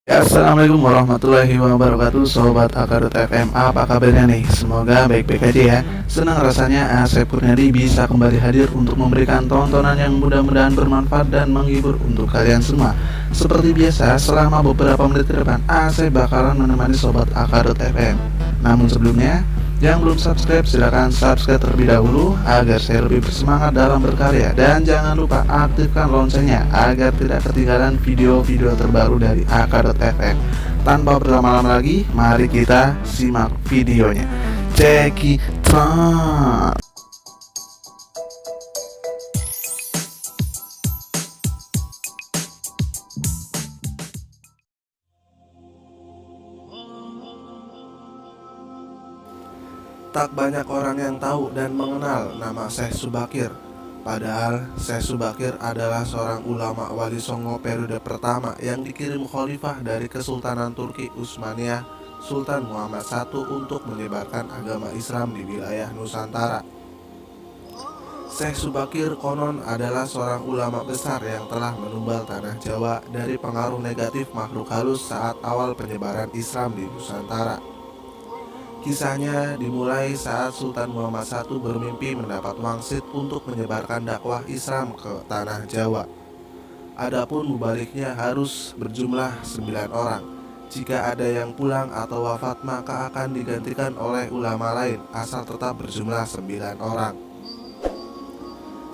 Ya, Assalamualaikum warahmatullahi wabarakatuh. Sobat Akar.fm, apa kabarnya nih? Semoga baik-baik aja ya. Senang rasanya Asep Kurniadi bisa kembali hadir untuk memberikan tontonan yang mudah-mudahan bermanfaat dan menghibur untuk kalian semua. Seperti biasa, selama beberapa menit ke depan Asep bakalan menemani Sobat Akar.fm. Namun sebelumnya, yang belum subscribe silahkan subscribe terlebih dahulu agar saya lebih bersemangat dalam berkarya. Dan jangan lupa aktifkan loncengnya agar tidak ketinggalan video-video terbaru dari AK.fm. Tanpa berlama-lama lagi, mari kita simak videonya. Check it out. Tak banyak orang yang tahu dan mengenal nama Syekh Subakir. Padahal Syekh Subakir adalah seorang ulama wali Songo periode pertama yang dikirim khalifah dari Kesultanan Turki Utsmaniyah Sultan Muhammad I untuk menyebarkan agama Islam di wilayah Nusantara. Syekh Subakir konon adalah seorang ulama besar yang telah menumbal tanah Jawa dari pengaruh negatif makhluk halus saat awal penyebaran Islam di Nusantara. Kisahnya dimulai saat Sultan Muhammad I bermimpi mendapat wangsit untuk menyebarkan dakwah Islam ke tanah Jawa. Adapun mubaliknya harus berjumlah 9 orang. Jika ada yang pulang atau wafat maka akan digantikan oleh ulama lain asal tetap berjumlah 9 orang.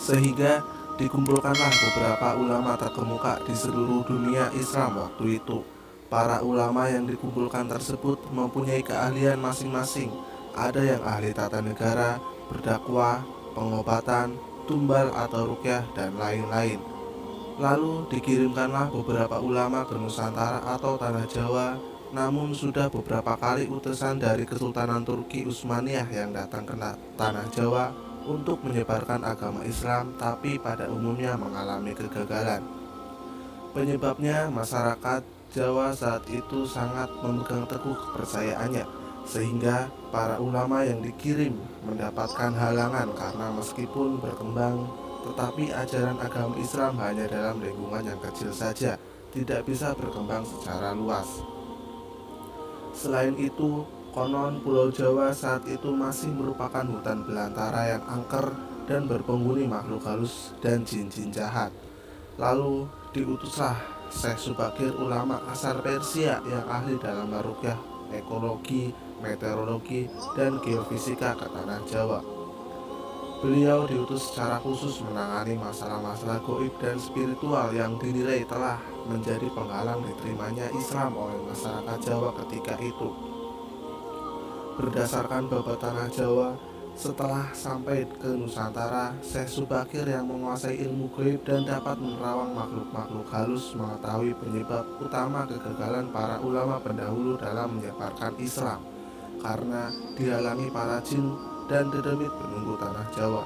Sehingga dikumpulkanlah beberapa ulama terkemuka di seluruh dunia Islam waktu itu. Para ulama yang dikumpulkan tersebut mempunyai keahlian masing-masing. Ada yang ahli tata negara, berdakwah, pengobatan, tumbal atau ruqyah, dan lain-lain. Lalu dikirimkanlah beberapa ulama ke Nusantara atau Tanah Jawa. Namun sudah beberapa kali utusan dari Kesultanan Turki Utsmaniyah yang datang ke Tanah Jawa untuk menyebarkan agama Islam, tapi pada umumnya mengalami kegagalan. Penyebabnya masyarakat Jawa saat itu sangat memegang teguh kepercayaannya, sehingga para ulama yang dikirim mendapatkan halangan karena meskipun berkembang, tetapi ajaran agama Islam hanya dalam lingkungan yang kecil saja, tidak bisa berkembang secara luas. Selain itu, konon Pulau Jawa saat itu masih merupakan hutan belantara yang angker dan berpenghuni makhluk halus dan jin-jin jahat. Lalu diutuslah Syekh Subakir, ulama asal Persia yang ahli dalam ruqyah, ekologi, meteorologi, dan geofisika ke tanah Jawa. Beliau diutus secara khusus menangani masalah-masalah gaib dan spiritual yang dinilai telah menjadi penghalang diterimanya Islam oleh masyarakat Jawa ketika itu. Berdasarkan babat tanah Jawa, setelah sampai ke Nusantara, Syekh Subakir yang menguasai ilmu gaib dan dapat menerawang makhluk-makhluk halus mengetahui penyebab utama kegagalan para ulama pendahulu dalam menyebarkan Islam, karena dihalangi para jin dan dedemit penunggu tanah Jawa.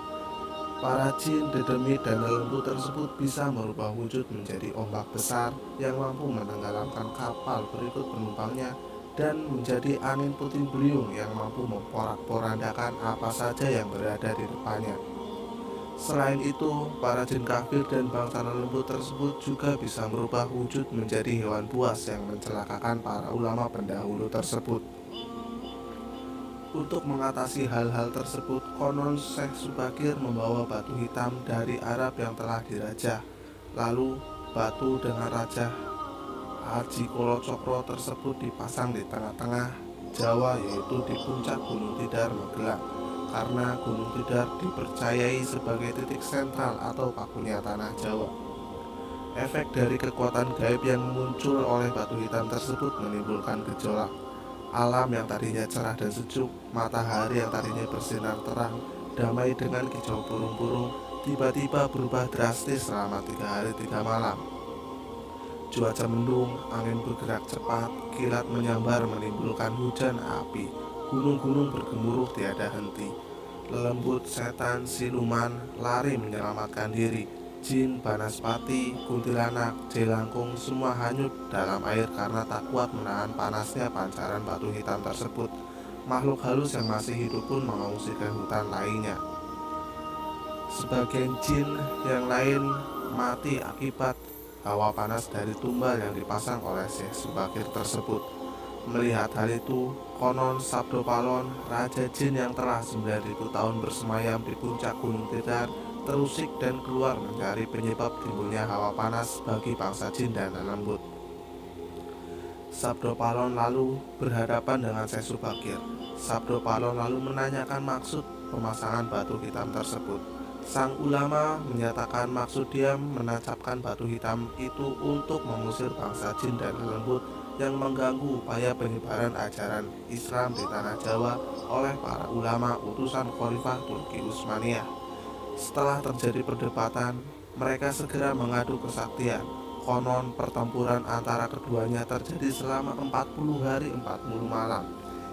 Para jin, dedemit, dan lembu tersebut bisa merubah wujud menjadi ombak besar yang mampu menenggelamkan kapal berikut penumpangnya dan menjadi angin puting beliung yang mampu memporak-porandakan apa saja yang berada di depannya. Selain itu, para jin kafir dan bangsa lembut tersebut juga bisa merubah wujud menjadi hewan buas yang mencelakakan para ulama pendahulu tersebut. Untuk mengatasi hal-hal tersebut, konon Syekh Subakir membawa batu hitam dari Arab yang telah dirajah. Lalu batu dengan rajah Haji Kolo Cokro tersebut dipasang di tengah-tengah Jawa, yaitu di puncak Gunung Tidar, Magelang, karena Gunung Tidar dipercayai sebagai titik sentral atau kakunya tanah Jawa. Efek dari kekuatan gaib yang muncul oleh batu hitam tersebut menimbulkan gejolak. Alam yang tadinya cerah dan sejuk, matahari yang tadinya bersinar terang, damai dengan kicau burung-burung, tiba-tiba berubah drastis selama 3 hari 3 malam. Cuaca mendung, angin bergerak cepat, kilat menyambar menimbulkan hujan api, gunung-gunung bergemuruh tiada henti. Lelembut, setan, siluman lari menyelamatkan diri. Jin, banaspati, kuntilanak, jelangkung semua hanyut dalam air karena tak kuat menahan panasnya pancaran batu hitam tersebut. Makhluk halus yang masih hidup pun mengungsi ke hutan lainnya. Sebagian jin yang lain mati akibat hawa panas dari tumbal yang dipasang oleh Syekh Subakir tersebut. Melihat hal itu, konon Sabdo Palon, raja jin yang telah 9.000 tahun bersemayam di puncak Gunung Tidar, terusik dan keluar mencari penyebab timbulnya hawa panas bagi bangsa jin dan lembut. Sabdo Palon lalu berhadapan dengan Syekh Subakir. Sabdo Palon lalu menanyakan maksud pemasangan batu hitam tersebut. Sang ulama menyatakan maksud dia menancapkan batu hitam itu untuk mengusir bangsa jin dan lembut yang mengganggu upaya penyebaran ajaran Islam di tanah Jawa oleh para ulama utusan Khalifah Turki Utsmaniyah. Setelah terjadi perdebatan, mereka segera mengadu kesaktian. Konon pertempuran antara keduanya terjadi selama 40 hari 40 malam,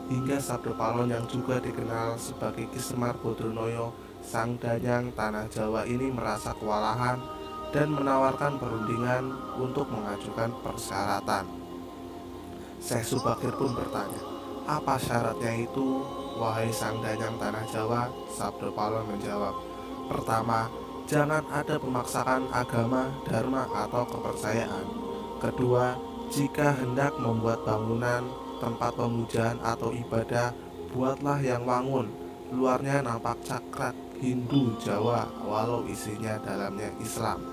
hingga Sabdo Palon yang juga dikenal sebagai Ki Semar Bodronoyo, sang danyang tanah Jawa ini merasa kewalahan dan menawarkan perundingan untuk mengajukan persyaratan. Syekh Subakir pun bertanya, "Apa syaratnya itu, wahai sang danyang tanah Jawa?" Sabdo Palon menjawab, "Pertama, jangan ada pemaksaan agama, dharma, atau kepercayaan. Kedua, jika hendak membuat bangunan, tempat pemujaan atau ibadah, buatlah yang wangun, luarnya nampak cakrak Hindu Jawa walau isinya dalamnya Islam.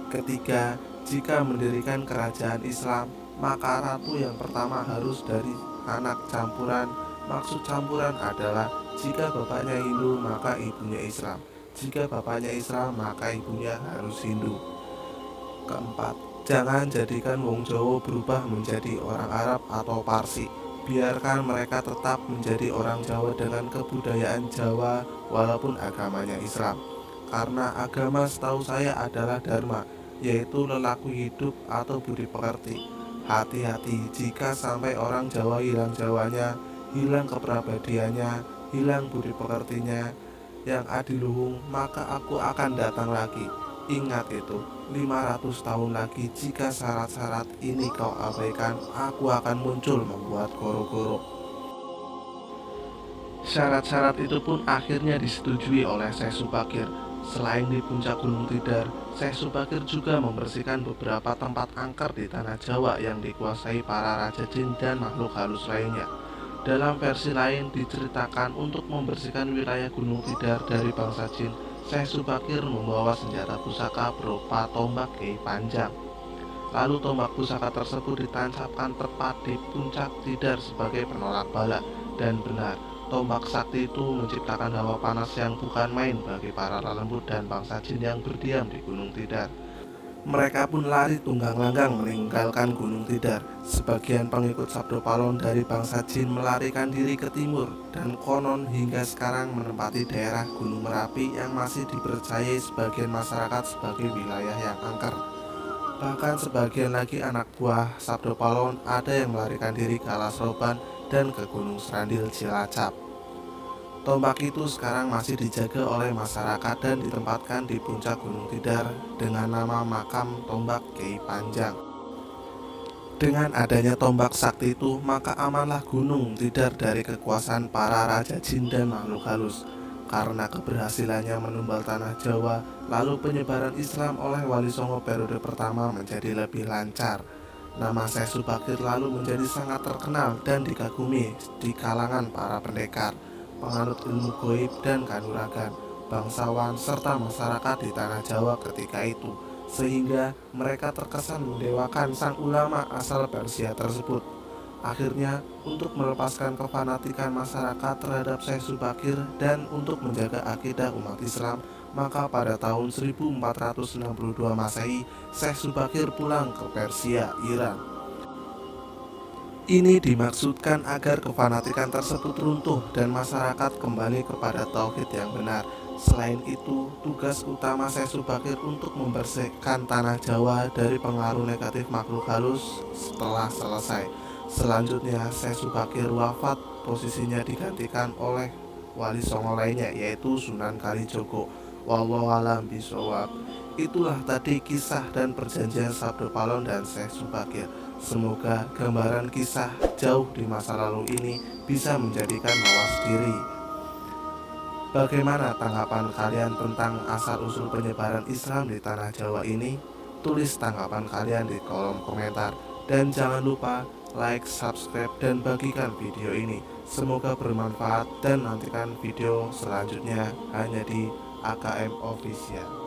Ketiga, jika mendirikan kerajaan Islam, maka ratu yang pertama harus dari anak campuran. Maksud campuran adalah jika bapaknya Hindu maka ibunya Islam, jika bapaknya Islam maka ibunya harus Hindu. Keempat, jangan jadikan wong Jawa berubah menjadi orang Arab atau Parsi. Biarkan mereka tetap menjadi orang Jawa dengan kebudayaan Jawa walaupun agamanya Islam. Karena agama setahu saya adalah dharma, yaitu lelaku hidup atau budi pekerti. Hati-hati jika sampai orang Jawa hilang Jawanya, hilang kepribadiannya, hilang budi pekertinya yang adiluhung, maka aku akan datang lagi. Ingat itu, 500 tahun lagi jika syarat-syarat ini kau abaikan, aku akan muncul membuat goro-goro." Syarat-syarat itu pun akhirnya disetujui oleh Syekh Subakir. Selain di puncak Gunung Tidar, Syekh Subakir juga membersihkan beberapa tempat angker di tanah Jawa yang dikuasai para raja jin dan makhluk halus lainnya. Dalam versi lain diceritakan untuk membersihkan wilayah Gunung Tidar dari bangsa jin, Syekh Subakir membawa senjata pusaka berupa tombak Kiai Panjang. Lalu tombak pusaka tersebut ditancapkan tepat di puncak Tidar sebagai penolak bala. Dan benar, tombak sakti itu menciptakan hawa panas yang bukan main bagi para lelembut dan bangsa jin yang berdiam di Gunung Tidar. Mereka pun lari tunggang-langgang meninggalkan Gunung Tidar. Sebagian pengikut Sabdo Palon dari bangsa jin melarikan diri ke timur dan konon hingga sekarang menempati daerah Gunung Merapi yang masih dipercayai sebagian masyarakat sebagai wilayah yang angker. Bahkan sebagian lagi anak buah Sabdo Palon ada yang melarikan diri ke Alas Roban dan ke Gunung Serandil Cilacap. Tombak itu sekarang masih dijaga oleh masyarakat dan ditempatkan di puncak Gunung Tidar dengan nama makam tombak Kiai Panjang. Dengan adanya tombak sakti itu, maka amanlah Gunung Tidar dari kekuasaan para raja jin dan makhluk halus. Karena keberhasilannya menumbal tanah Jawa, lalu penyebaran Islam oleh Wali Songo periode pertama menjadi lebih lancar. Nama Syekh Subakir lalu menjadi sangat terkenal dan dikagumi di kalangan para pendekar, penganut ilmu goib dan kanuragan, bangsawan, serta masyarakat di tanah Jawa ketika itu, sehingga mereka terkesan mendewakan sang ulama asal Persia tersebut. Akhirnya, untuk melepaskan kefanatikan masyarakat terhadap Syekh Subakir dan untuk menjaga akidah umat Islam, maka pada tahun 1462 Masehi, Syekh Subakir pulang ke Persia, Iran. Ini dimaksudkan agar kefanatikan tersebut runtuh dan masyarakat kembali kepada tauhid yang benar. Selain itu, tugas utama Syekh Subakir untuk membersihkan tanah Jawa dari pengaruh negatif makhluk halus setelah selesai. Selanjutnya, Syekh Subakir wafat, posisinya digantikan oleh wali songo lainnya, yaitu Sunan Kalijogo. Wallahu a'lam bishawab. Itulah tadi kisah dan perjanjian Sabdo Palon dan Syekh Subakir. Semoga gambaran kisah jauh di masa lalu ini bisa menjadikan mawas diri. Bagaimana tanggapan kalian tentang asal-usul penyebaran Islam di tanah Jawa ini? Tulis tanggapan kalian di kolom komentar. Dan jangan lupa like, subscribe, dan bagikan video ini. Semoga bermanfaat dan nantikan video selanjutnya hanya di AKM Official.